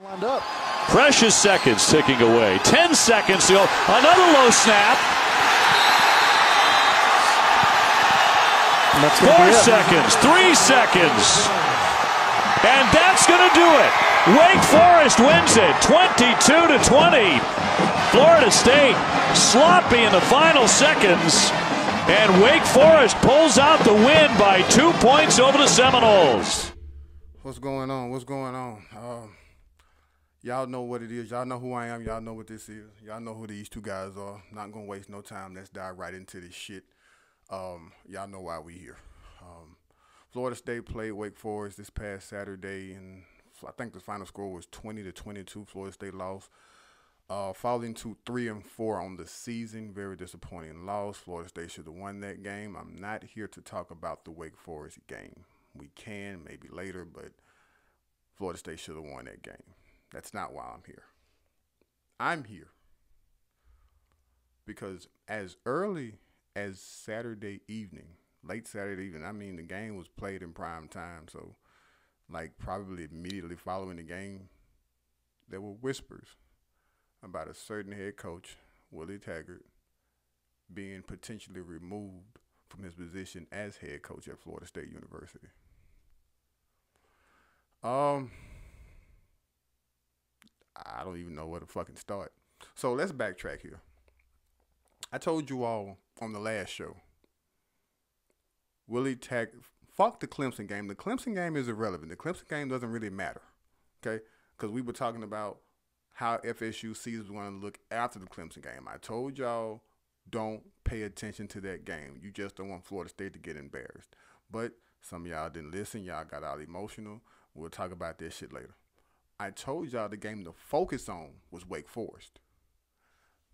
Wound up. Precious seconds ticking away. 10 seconds to go. Another low snap. 4 seconds. 3 seconds. And that's going to do it. Wake Forest wins it 22-20. Florida State sloppy in the final seconds. And Wake Forest pulls out the win by 2 points over the Seminoles. What's going on? What's going on? Y'all know what it is. Y'all know who I am. Y'all know what this is. Y'all know who these two guys are. Not going to waste no time. Let's dive right into this shit. Y'all know why we here. Florida State played Wake Forest this past Saturday, and I think the final score was 20-22. Florida State lost, falling to 3-4 on the season. Very disappointing loss. Florida State should have won that game. I'm not here to talk about the Wake Forest game. We can, maybe later, but Florida State should have won that game. That's not why I'm here. I'm here because as early as Saturday evening, late Saturday evening, I mean, the game was played in prime time, so like probably immediately following the game, there were whispers about a certain head coach, Willie Taggart, being potentially removed from his position as head coach at Florida State University. I don't even know where to fucking start. So let's backtrack here. I told you all on the last show, Willie Taggart, fuck the Clemson game. The Clemson game is irrelevant. The Clemson game doesn't really matter, okay? Because we were talking about how FSU season was going to look after the Clemson game. I told y'all, don't pay attention to that game. You just don't want Florida State to get embarrassed. But some of y'all didn't listen. Y'all got all emotional. We'll talk about this shit later. I told y'all the game to focus on was Wake Forest.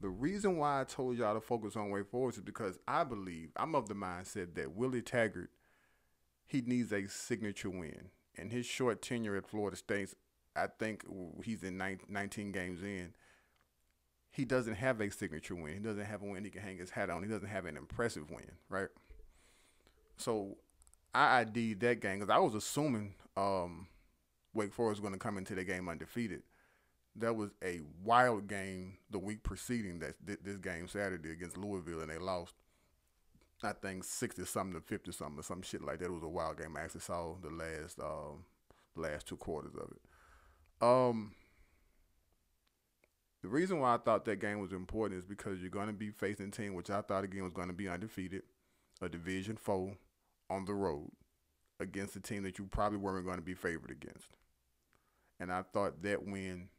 The reason why I told y'all to focus on Wake Forest is because I'm of the mindset that Willie Taggart, he needs a signature win. In his short tenure at Florida State, I think he's in 19 games in, he doesn't have a signature win. He doesn't have a win he can hang his hat on. He doesn't have an impressive win, right? So I ID'd that game because I was assuming Wake Forest was going to come into the game undefeated. That was a wild game the week preceding this game Saturday against Louisville, and they lost, I think, 60-something to 50-something or some shit like that. It was a wild game. I actually saw the last 2 quarters of it. The reason why I thought that game was important is because you're going to be facing a team which I thought again was going to be undefeated, a Division 4 on the road against a team that you probably weren't going to be favored against. And I thought that win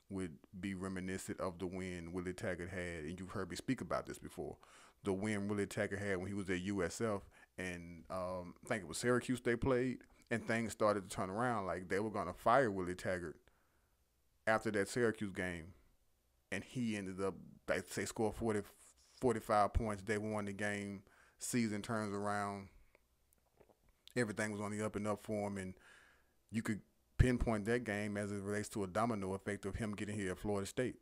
would be reminiscent of the win Willie Taggart had, and you've heard me speak about this before, the win Willie Taggart had when he was at USF, and I think it was Syracuse they played, and things started to turn around. Like they were going to fire Willie Taggart after that Syracuse game, and he ended up, they scored 45 points. They won the game. Season turns around. Everything was on the up and up for him, and you could pinpoint that game as it relates to a domino effect of him getting here at Florida State.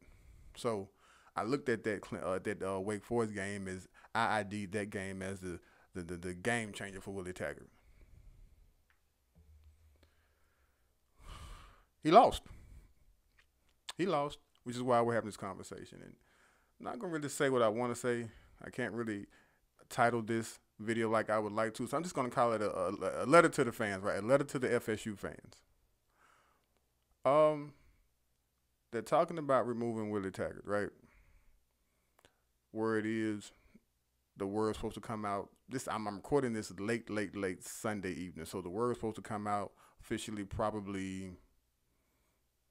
So I looked at that Wake Forest game as I ID'd that game as the game changer for Willie Taggart. He lost, which is why we're having this conversation. And I'm not going to really say what I want to say. I can't really title this video like I would like to, so I'm just going to call it a letter to the fans, right? A letter to the FSU fans. They're talking about removing Willie Taggart, right? Word is the word's supposed to come out. I'm recording this late Sunday evening, so the word's supposed to come out officially probably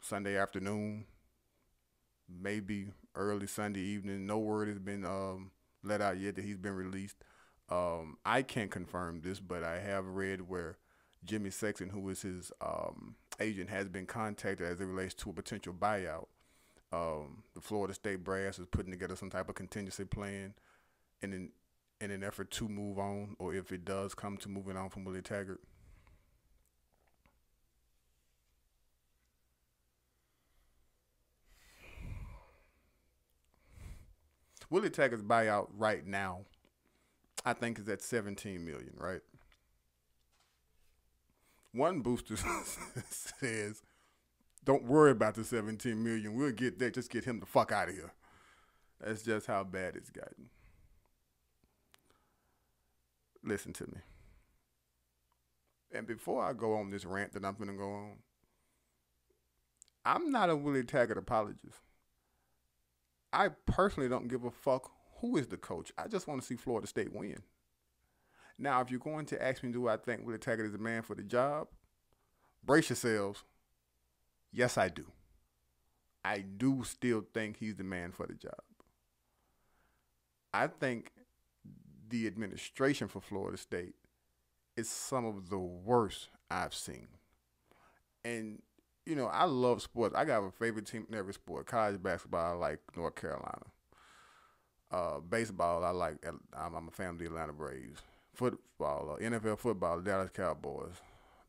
Sunday afternoon, maybe early Sunday evening. No word has been let out yet that he's been released. I can't confirm this, but I have read where Jimmy Sexton, who is his agent, has been contacted as it relates to a potential buyout. The Florida State brass is putting together some type of contingency plan in an effort to move on, or if it does come to moving on from Willie Taggart. Willie Taggart's buyout right now, I think, is at $17 million, right? One booster says Don't worry about the $17 million. We'll get that. Just get him the fuck out of here. That's just how bad it's gotten. Listen to me. And before I go on this rant that I'm going to go on, I'm not a Willie Taggart apologist. I personally don't give a fuck who is the coach. I just want to see Florida State win. Now, if you're going to ask me, do I think Willie Taggart is the man for the job? Brace yourselves. Yes, I do. I do still think he's the man for the job. I think the administration for Florida State is some of the worst I've seen. And, you know, I love sports. I got a favorite team in every sport. College basketball, I like North Carolina. Baseball, I like, I'm a fan of the Atlanta Braves. Football, NFL football, Dallas Cowboys.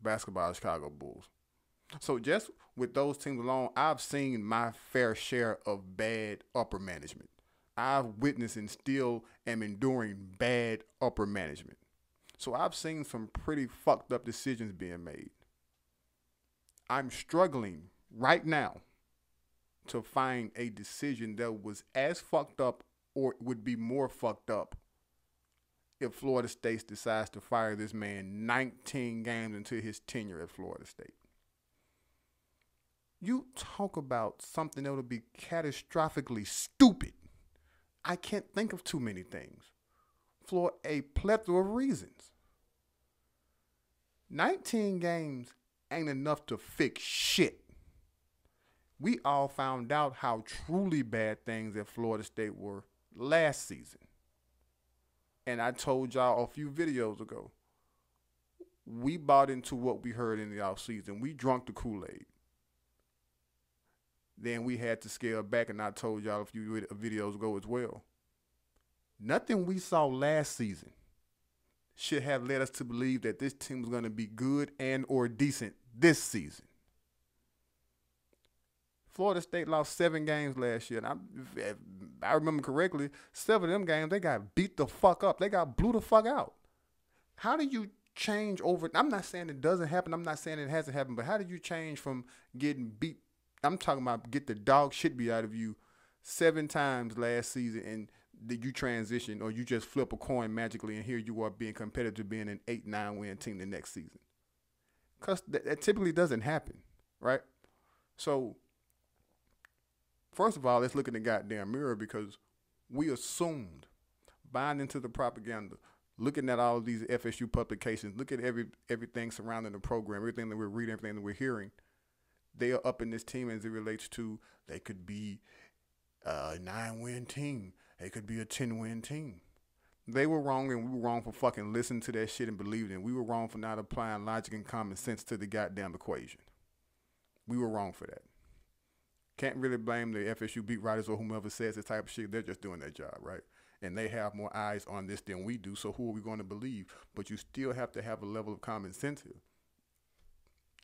Basketball, Chicago Bulls. So just with those teams alone, I've seen my fair share of bad upper management. I've witnessed and still am enduring bad upper management. So I've seen some pretty fucked up decisions being made. I'm struggling right now to find a decision that was as fucked up or would be more fucked up if Florida State decides to fire this man 19 games into his tenure at Florida State. You talk about something that would be catastrophically stupid. I can't think of too many things for a plethora of reasons. 19 games ain't enough to fix shit. We all found out how truly bad things at Florida State were last season. And I told y'all a few videos ago, we bought into what we heard in the offseason. We drunk the Kool-Aid. Then we had to scale back, and I told y'all a few videos ago as well. Nothing we saw last season should have led us to believe that this team was going to be good and or decent this season. Florida State lost 7 games last year, and if I remember correctly, 7 of them games, they got beat the fuck up. They got blew the fuck out. How do you change over? I'm not saying it doesn't happen. I'm not saying it hasn't happened, but how did you change from getting beat? I'm talking about get the dog shit beat out of you 7 times last season, and did you transition or you just flip a coin magically and here you are being competitive to being an 8-9 win team the next season? Because that typically doesn't happen, right? So, first of all, let's look in the goddamn mirror, because we assumed, buying into the propaganda, looking at all of these FSU publications, look at everything surrounding the program, everything that we're reading, everything that we're hearing, they are up in this team as it relates to they could be a 9-win team. They could be a 10-win team. They were wrong, and we were wrong for fucking listening to that shit and believing it. We were wrong for not applying logic and common sense to the goddamn equation. We were wrong for that. Can't really blame the FSU beat writers or whomever says this type of shit. They're just doing their job, right? And they have more eyes on this than we do, so who are we going to believe? But you still have to have a level of common sense here.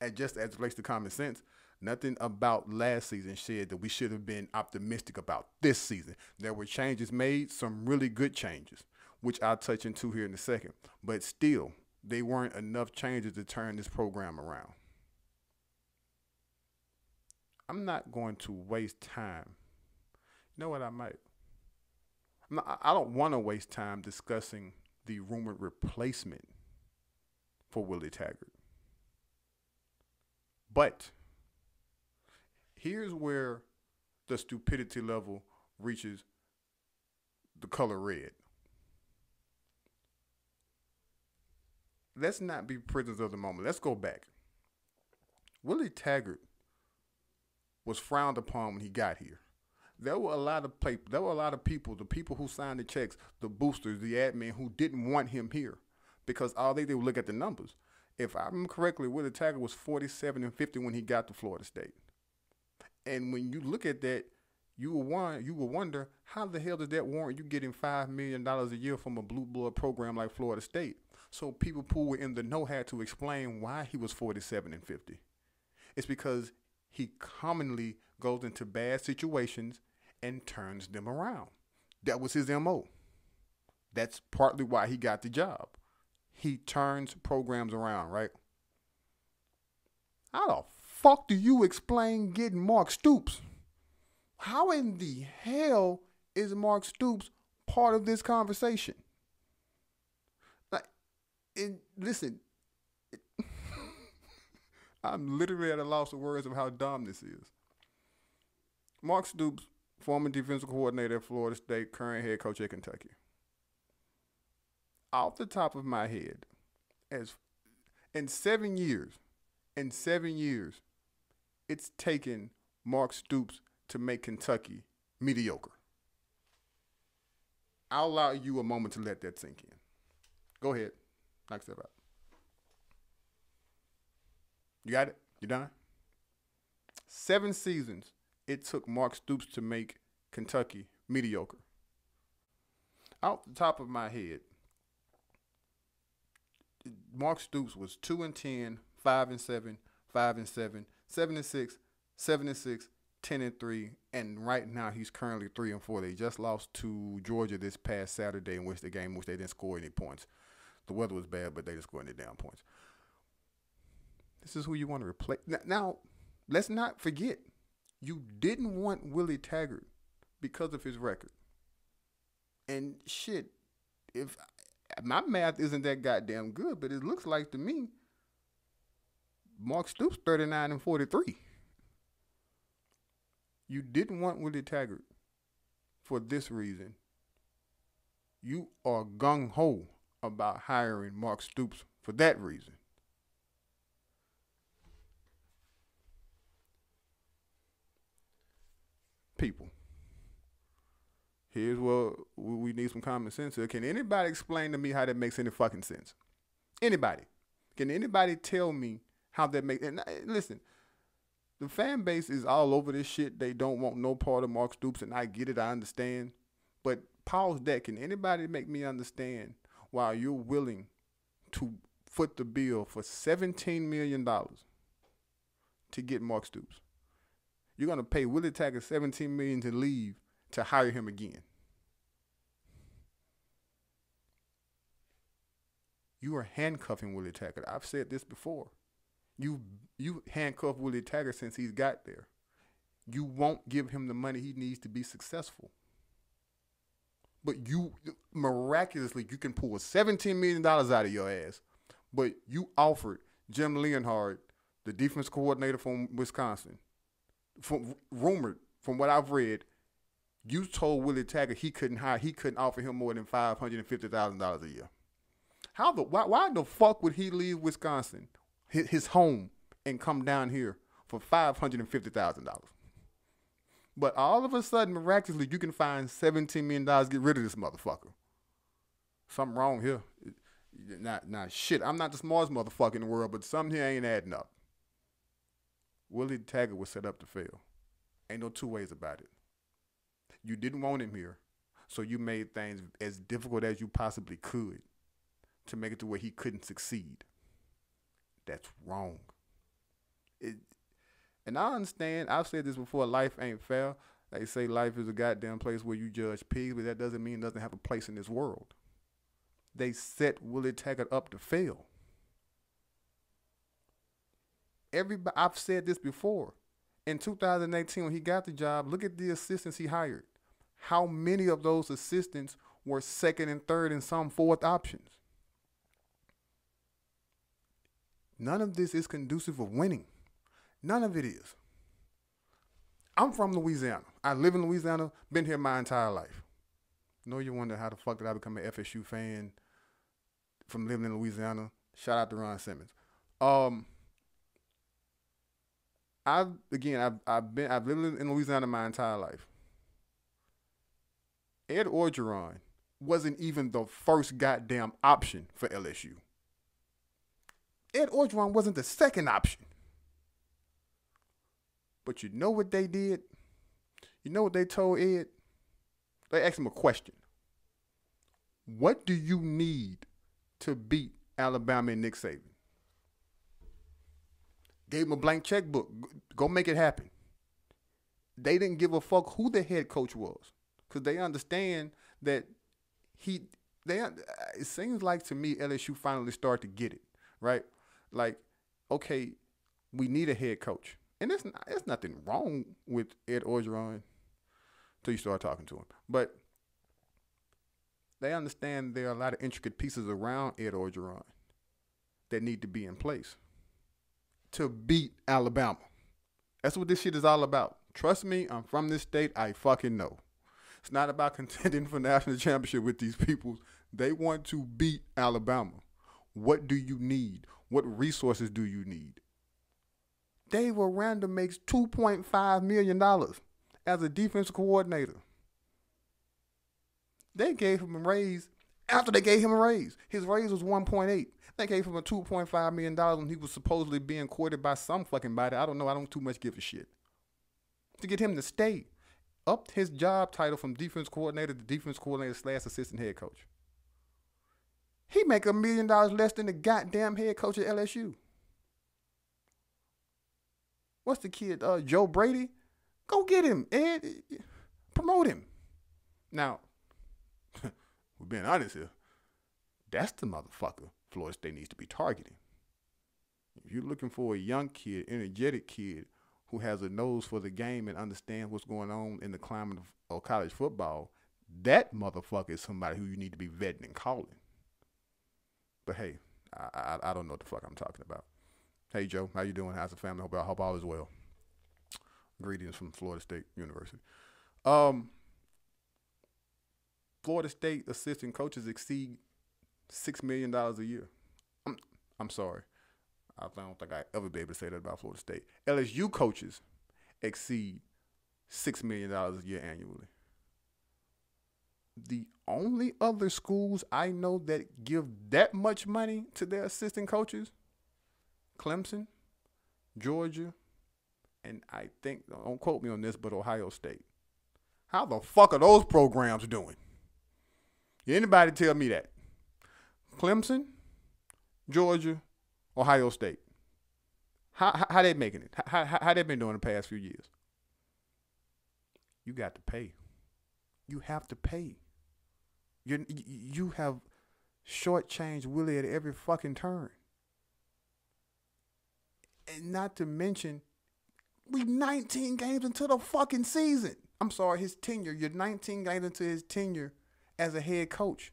And just as it relates to common sense, nothing about last season said that we should have been optimistic about this season. There were changes made, some really good changes, which I'll touch into here in a second. But still, they weren't enough changes to turn this program around. I'm not going to waste time. You know what, I might? I don't want to waste time discussing the rumored replacement for Willie Taggart. But here's where the stupidity level reaches the color red. Let's not be prisoners of the moment. Let's go back. Willie Taggart was frowned upon when he got here. There were a lot of people, the people who signed the checks, the boosters, the admin, who didn't want him here because all they did was look at the numbers. If I remember correctly, Willie Taggart was 47-50 when he got to Florida State. And when you look at that, you will wonder, how the hell does that warrant you getting $5 million a year from a blue blood program like Florida State? So people who were in the know had to explain why he was 47-50. It's because he commonly goes into bad situations and turns them around. That was his MO. That's partly why he got the job. He turns programs around, right? How the fuck do you explain getting Mark Stoops? How in the hell is Mark Stoops part of this conversation? Like, listen, I'm literally at a loss of words of how dumb this is. Mark Stoops, former defensive coordinator at Florida State, current head coach at Kentucky. Off the top of my head, in 7 years, it's taken Mark Stoops to make Kentucky mediocre. I'll allow you a moment to let that sink in. Go ahead. Knock yourself out. You got it? You done? 7 seasons it took Mark Stoops to make Kentucky mediocre. Off the top of my head, Mark Stoops was 2-10, 5-7, 5-7, 7-6, 7-6, 10-3, and right now he's currently 3-4. They just lost to Georgia this past Saturday, in which they didn't score any points. The weather was bad, but they didn't score any damn points. This is who you want to replace. Now, let's not forget, you didn't want Willie Taggart because of his record. And shit, if my math isn't that goddamn good, but it looks like to me, Mark Stoops 39-43. You didn't want Willie Taggart for this reason. You are gung-ho about hiring Mark Stoops for that reason. People, here's where we need some common sense here. Can anybody explain to me how that makes any fucking sense? Anybody? Can anybody tell me how that makes? And listen, the fan base is all over this shit. They don't want no part of Mark Stoops, and I get it. I understand. But pause that. Can anybody make me understand why you're willing to foot the bill for $17 million to get Mark Stoops? You're going to pay Willie Taggart $17 million to leave to hire him again. You are handcuffing Willie Taggart. I've said this before. You handcuff Willie Taggart since he's got there. You won't give him the money he needs to be successful. But you, miraculously, you can pull $17 million out of your ass. But you offered Jim Leonhard, the defense coordinator from Wisconsin, rumored, from what I've read, you told Willie Taggart he couldn't offer him more than $550,000 a year. Why the fuck would he leave Wisconsin, his home, and come down here for $550,000? But all of a sudden, miraculously, you can find $17 million to get rid of this motherfucker. Something wrong here. Not shit. I'm not the smartest motherfucker in the world, but something here ain't adding up. Willie Taggart was set up to fail. Ain't no two ways about it. You didn't want him here, so you made things as difficult as you possibly could to make it to where he couldn't succeed. That's wrong. And I understand, I've said this before, life ain't fair. They say life is a goddamn place where you judge pigs, but that doesn't mean it doesn't have a place in this world. They set Willie Taggart up to fail. I've said this before. In 2018, when he got the job, look at the assistants he hired. How many of those assistants were second and third and some fourth options? None of this is conducive of winning. None of it is. I'm from Louisiana. I live in Louisiana, been here my entire life. Know you wonder how the fuck did I become an FSU fan from living in Louisiana? Shout out to Ron Simmons. I've lived in Louisiana my entire life. Ed Orgeron wasn't even the first goddamn option for LSU. Ed Orgeron wasn't the second option. But you know what they did? You know what they told Ed? They asked him a question. What do you need to beat Alabama and Nick Saban? Gave him a blank checkbook. Go make it happen. They didn't give a fuck who the head coach was, because they understand that it seems like to me LSU finally started to get it, right? Like, okay, we need a head coach. And it's nothing wrong with Ed Orgeron until you start talking to him. But they understand there are a lot of intricate pieces around Ed Orgeron that need to be in place to beat Alabama. That's what this shit is all about. Trust me, I'm from this state. I fucking know. It's not about contending for national championship with these people. They want to beat Alabama. What do you need? What resources do you need? Dave Aranda makes $2.5 million as a defensive coordinator. They gave him a raise after they gave him a raise. His raise was 1.8. They gave him a $2.5 million when he was supposedly being courted by some fucking body. I don't know. I don't too much give a shit. To get him to stay. Upped his job title from defense coordinator to defense coordinator / assistant head coach. He make $1 million less than the goddamn head coach at LSU. What's the kid? Joe Brady? Go get him, Ed. Promote him. Now, we're being honest here. That's the motherfucker Florida State needs to be targeting. If you're looking for a young kid, energetic kid who has a nose for the game and understands what's going on in the climate of college football, that motherfucker is somebody who you need to be vetting and calling. But hey, I don't know what the fuck I'm talking about. Hey, Joe, how you doing? How's the family? Hope all is well. Greetings from Florida State University. Florida State assistant coaches exceed $6 million a year. I'm sorry. I don't think I'll ever be able to say that about Florida State. LSU coaches exceed $6 million a year annually. The only other schools I know that give that much money to their assistant coaches, Clemson, Georgia, and I think, don't quote me on this, but Ohio State. How the fuck are those programs doing? Anybody tell me that? Clemson, Georgia, Ohio State. How they making it? How they been doing the past few years? You got to pay. You have to pay. You have shortchanged Willie at every fucking turn. And not to mention, we 19 games into the fucking season. I'm sorry, his tenure. You're 19 games into his tenure as a head coach.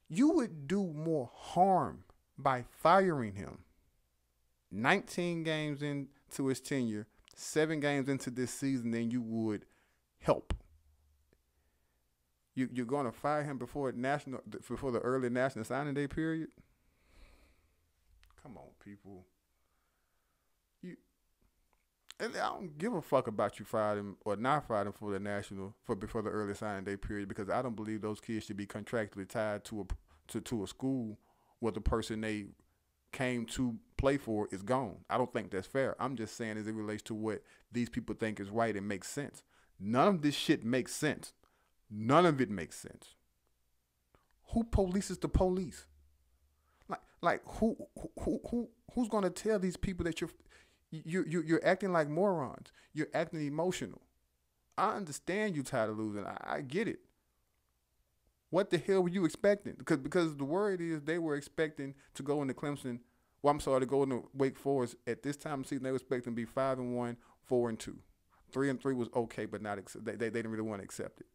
You would do more harm by firing him. 19 games into his tenure, 7 games into this season, than you would help. You're going to fire him before the early national signing day period? Come on, people. I don't give a fuck about you fired him or not fired him for before the early signing day period, because I don't believe those kids should be contractually tied to a school where the person they came to play for is gone. I don't think that's fair. I'm just saying as it relates to what these people think is right and makes sense. None of this shit makes sense. None of it makes sense. Who polices the police? Like who's gonna tell these people that you're acting like morons? You're acting emotional. I understand you tired of losing. I get it. What the hell were you expecting? Because the word is they were expecting to go into Clemson. Well, I'm sorry, to go into Wake Forest at this time of the season. They were expecting to be 5-1, 4-2. 3-3 was okay, but not they didn't really want to accept it.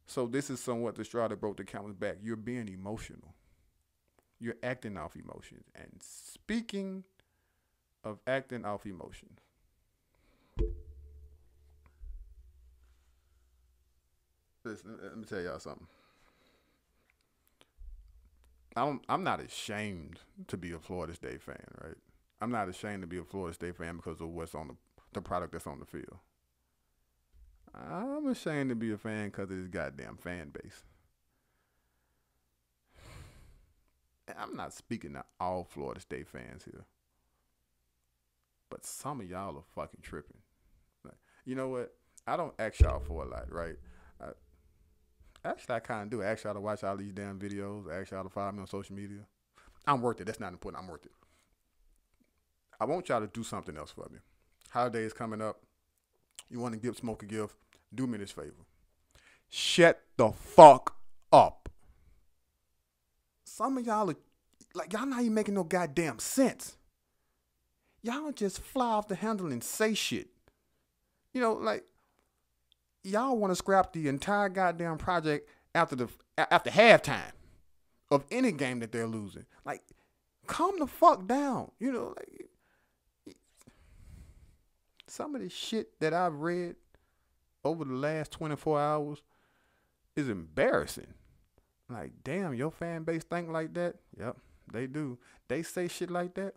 So this is somewhat the straw that broke the camel's back. You're being emotional. You're acting off emotions. And speaking of acting off emotions, listen, let me tell y'all something. I'm not ashamed to be a Florida State fan, right? I'm not ashamed to be a Florida State fan because of what's on the product that's on the field. I'm ashamed to be a fan because of this goddamn fan base. And I'm not speaking to all Florida State fans here, but some of y'all are fucking tripping. Like, you know what? I don't ask y'all for a lot, right? Actually, I kind of do. I ask y'all to watch all these damn videos. I ask y'all to follow me on social media. I'm worth it. That's not important. I'm worth it. I want y'all to do something else for me. Holidays coming up. You want to give Smoke a gift? Do me this favor. Shut the fuck up. Some of y'all are like, y'all not even making no goddamn sense. Y'all just fly off the handle and say shit. You know, like, y'all want to scrap the entire goddamn project after halftime of any game that they're losing. Like, calm the fuck down. You know, like, some of the shit that I've read over the last 24 hours is embarrassing. Like, damn, your fan base think like that? Yep, they do. They say shit like that?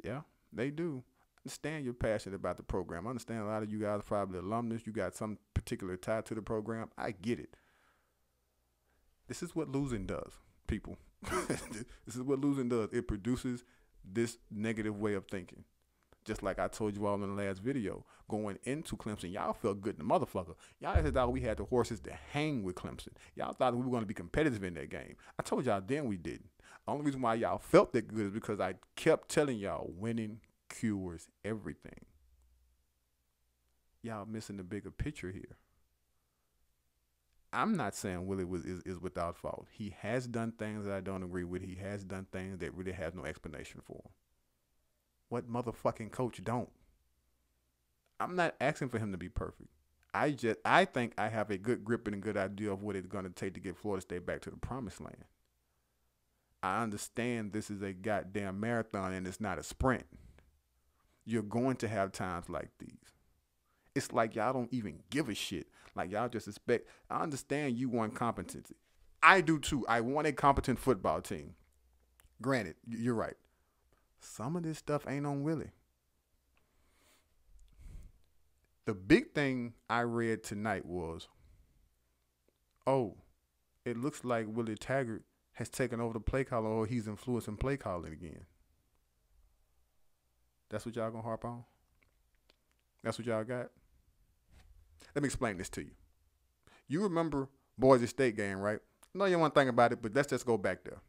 Yeah, they do. Understand you're passionate about the program. I understand a lot of you guys are probably alumnus. You got some particular tie to the program. I get it. This is what losing does, people. This is what losing does. It produces this negative way of thinking. Just like I told you all in the last video, going into Clemson, y'all felt good in the motherfucker. Y'all thought we had the horses to hang with Clemson. Y'all thought we were going to be competitive in that game. I told y'all then we didn't. The only reason why y'all felt that good is because I kept telling y'all winning cures everything. Y'all missing the bigger picture here. I'm not saying Willie is without fault. He has done things that I don't agree with. He has done things that really has no explanation for him. What motherfucking coach don't? I'm not asking for him to be perfect. I think I have a good grip and a good idea of what it's going to take to get Florida State back to the promised land. I understand this is a goddamn marathon and it's not a sprint. You're going to have times like these. It's like y'all don't even give a shit. Like y'all just expect. I understand you want competency. I do too. I want a competent football team. Granted, you're right. Some of this stuff ain't on Willie. The big thing I read tonight was, oh, it looks like Willie Taggart has taken over the play calling, or he's influencing play calling again. That's what y'all gonna harp on? That's what y'all got? Let me explain this to you. You remember Boise State game, right? I know you want to think about it, but let's just go back there.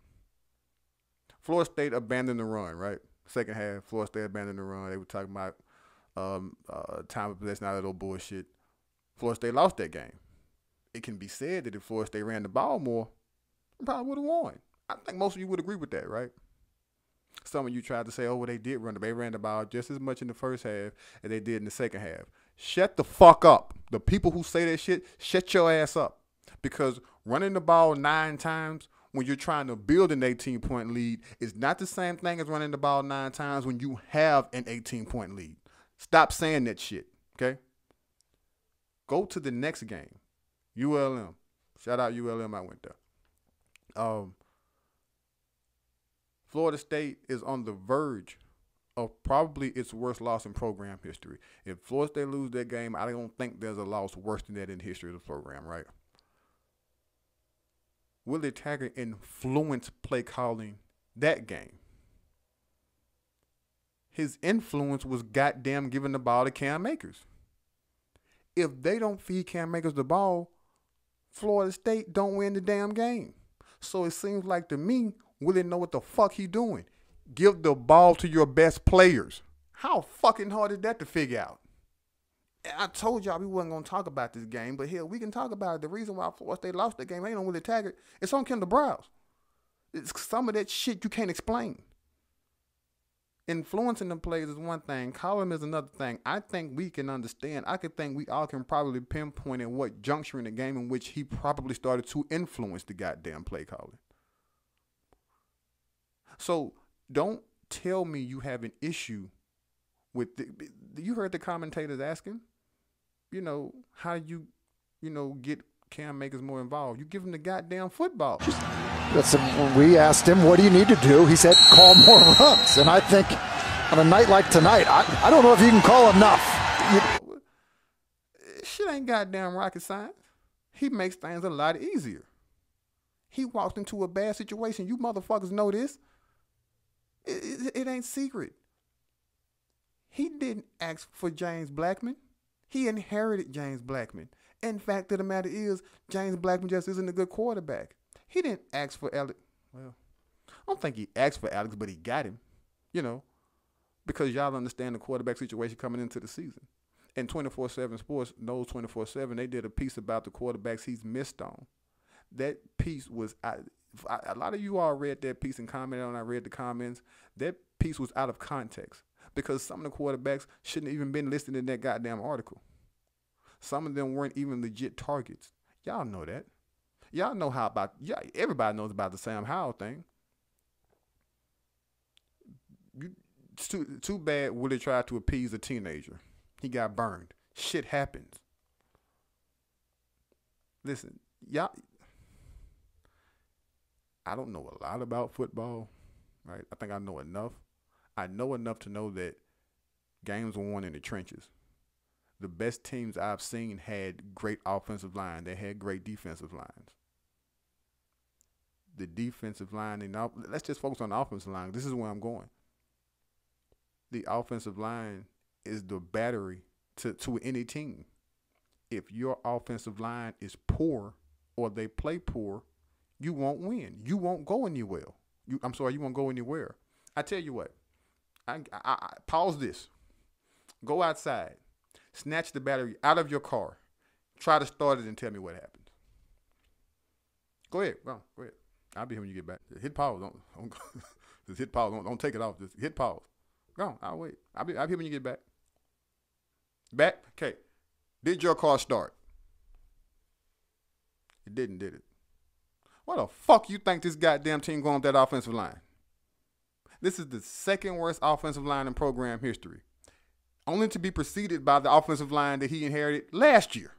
Florida State abandoned the run, right? Second half, Florida State abandoned the run. They were talking about time of possession, all that old bullshit. Florida State lost that game. It can be said that if Florida State ran the ball more, they probably would have won. I think most of you would agree with that, right? Some of you tried to say, oh, well, they ran the ball just as much in the first half as they did in the second half. Shut the fuck up. The people who say that shit, shut your ass up. Because running the ball 9 times when you're trying to build an 18-point lead is not the same thing as running the ball 9 times when you have an 18-point lead. Stop saying that shit, okay? Go to the next game. ULM. Shout out ULM, I went there. Florida State is on the verge of probably its worst loss in program history. If Florida State lose that game, I don't think there's a loss worse than that in the history of the program, right? Willie Taggart influenced play calling that game. His influence was goddamn giving the ball to Cam Akers. If they don't feed Cam Akers the ball, Florida State don't win the damn game. So it seems like to me, Willie know what the fuck he doing. Give the ball to your best players. How fucking hard is that to figure out? And I told y'all we wasn't going to talk about this game, but hell, we can talk about it. The reason why Florida State lost the game ain't on Willie Taggart. It's on Kendall Browse. It's some of that shit you can't explain. Influencing the plays is one thing. Calling is another thing. I think we can understand. I could think we all can probably pinpoint at what juncture in the game in which he probably started to influence the goddamn play calling. So don't tell me you have an issue with you heard the commentators asking, how you, get Cam Akers more involved. You give him the goddamn football. We asked him, what do you need to do? He said, call more runs. And I think on a night like tonight, I don't know if you can call enough. Shit ain't goddamn rocket science. He makes things a lot easier. He walked into a bad situation. You motherfuckers know this. It ain't secret. He didn't ask for James Blackman. He inherited James Blackman. And fact of the matter is, James Blackman just isn't a good quarterback. He didn't ask for Alex. Well, I don't think he asked for Alex, but he got him, because y'all understand the quarterback situation coming into the season. And 24/7 Sports knows 24/7. They did a piece about the quarterbacks he's missed on. That piece was a lot of you all read that piece and commented on. I read the comments. That piece was out of context. because some of the quarterbacks shouldn't have even been listed in that goddamn article. Some of them weren't even legit targets. Y'all know that. Y'all know how about, yeah, everybody knows about the Sam Howell thing. It's too bad Willie tried to appease a teenager. He got burned. Shit happens. Listen, y'all, I don't know a lot about football, right? I think I know enough. I know enough to know that games were won in the trenches. The best teams I've seen had great offensive line. They had great defensive lines. The defensive line, and let's just focus on the offensive line. This is where I'm going. The offensive line is the battery to any team. If your offensive line is poor or they play poor, you won't win. You won't go anywhere. You won't go anywhere. I tell you what, I pause this. Go outside. Snatch the battery out of your car. Try to start it and tell me what happens. Go ahead. Go ahead. I'll be here when you get back. Just hit pause. Don't just hit pause. Don't take it off. Just hit pause. Go on. I'll wait. I'll be here when you get back. Back? Okay. Did your car start? It didn't, did it? What the fuck you think this goddamn team going with that offensive line? This is the second worst offensive line in program history. Only to be preceded by the offensive line that he inherited last year.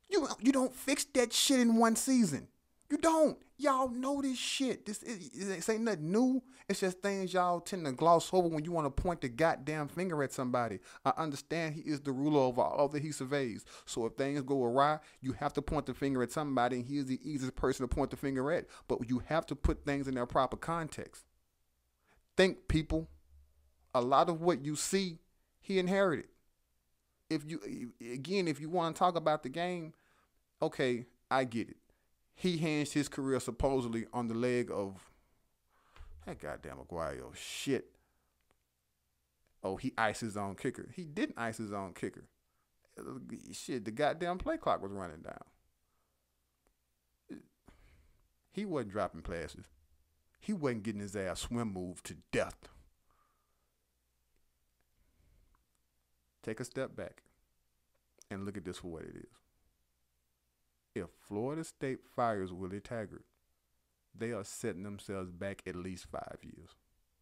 You don't fix that shit in one season. You don't. Y'all know this shit. This ain't nothing new. It's just things y'all tend to gloss over when you want to point the goddamn finger at somebody. I understand he is the ruler over all that he surveys. So if things go awry, you have to point the finger at somebody, and he is the easiest person to point the finger at. But you have to put things in their proper context. Think, people. A lot of what you see, he inherited. If you want to talk about the game, okay, I get it. He hinged his career supposedly on the leg of that goddamn Aguayo. Shit. Oh, he iced his own kicker. He didn't ice his own kicker. Shit, the goddamn play clock was running down. He wasn't dropping passes. He wasn't getting his ass swim moved to death. Take a step back and look at this for what it is. If Florida State fires Willie Taggart, they are setting themselves back at least 5 years,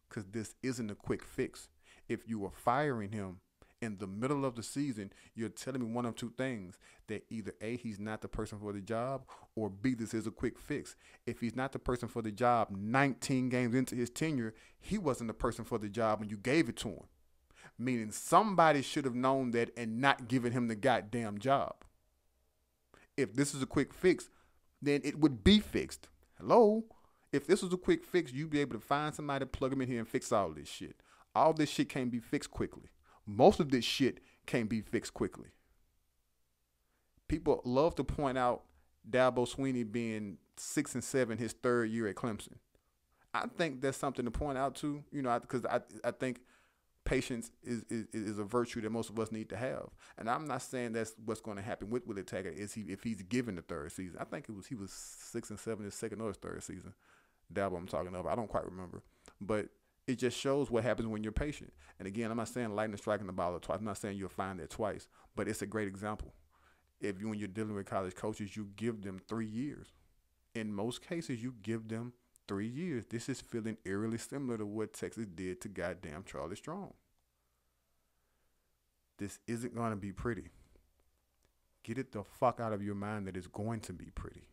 because this isn't a quick fix. If you are firing him in the middle of the season, you're telling me one of two things, that either A, he's not the person for the job, or B, this is a quick fix. If he's not the person for the job 19 games into his tenure, he wasn't the person for the job when you gave it to him. Meaning somebody should have known that and not given him the goddamn job. If this is a quick fix, then it would be fixed. Hello? If this was a quick fix, you'd be able to find somebody to plug him in here and fix all this shit. All this shit can't be fixed quickly. Most of this shit can't be fixed quickly. People love to point out Dabo Swinney being 6-7 his third year at Clemson. I think that's something to point out too, because I think patience is a virtue that most of us need to have. And I'm not saying that's what's going to happen with Willie Taggart if he's given the third season. I think he was 6-7 his second or his third season. Dabo I'm talking about. I don't quite remember. But it just shows what happens when you're patient. And again, I'm not saying lightning striking the ball twice. I'm not saying you'll find that twice. But it's a great example. When you're dealing with college coaches, you give them 3 years. In most cases, you give them 3 years. This is feeling eerily similar to what Texas did to goddamn Charlie Strong. This isn't going to be pretty. Get it the fuck out of your mind that it's going to be pretty.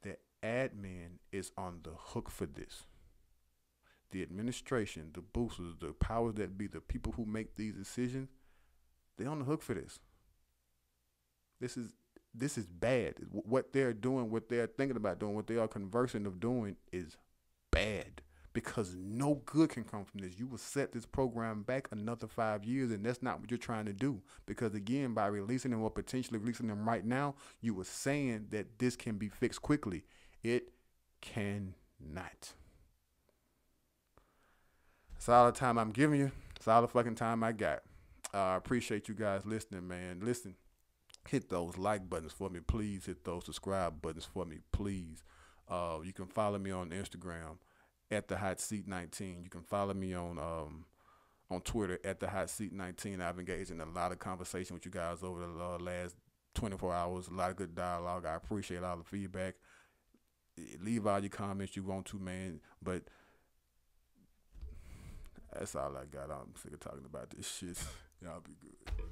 The admin is on the hook for this. The administration, the boosters, the powers that be, the people who make these decisions, they're on the hook for this. This is bad. What they're doing, what they're thinking about doing, what they are conversing of doing is bad, because no good can come from this. You will set this program back another 5 years, and that's not what you're trying to do. Because again, by releasing them or potentially releasing them right now, you were saying that this can be fixed quickly. It cannot. That's all the time I'm giving you. That's all the fucking time I got. I appreciate you guys listening, man. Listen. Hit those like buttons for me, please. Hit those subscribe buttons for me, please. You can follow me on Instagram at the Hot Seat 19. You can follow me on Twitter at the Hot Seat 19. I've engaged in a lot of conversation with you guys over the last 24 hours. A lot of good dialogue. I appreciate all the feedback. Leave all your comments you want to, man. But that's all I got. I'm sick of talking about this shit. Y'all be good.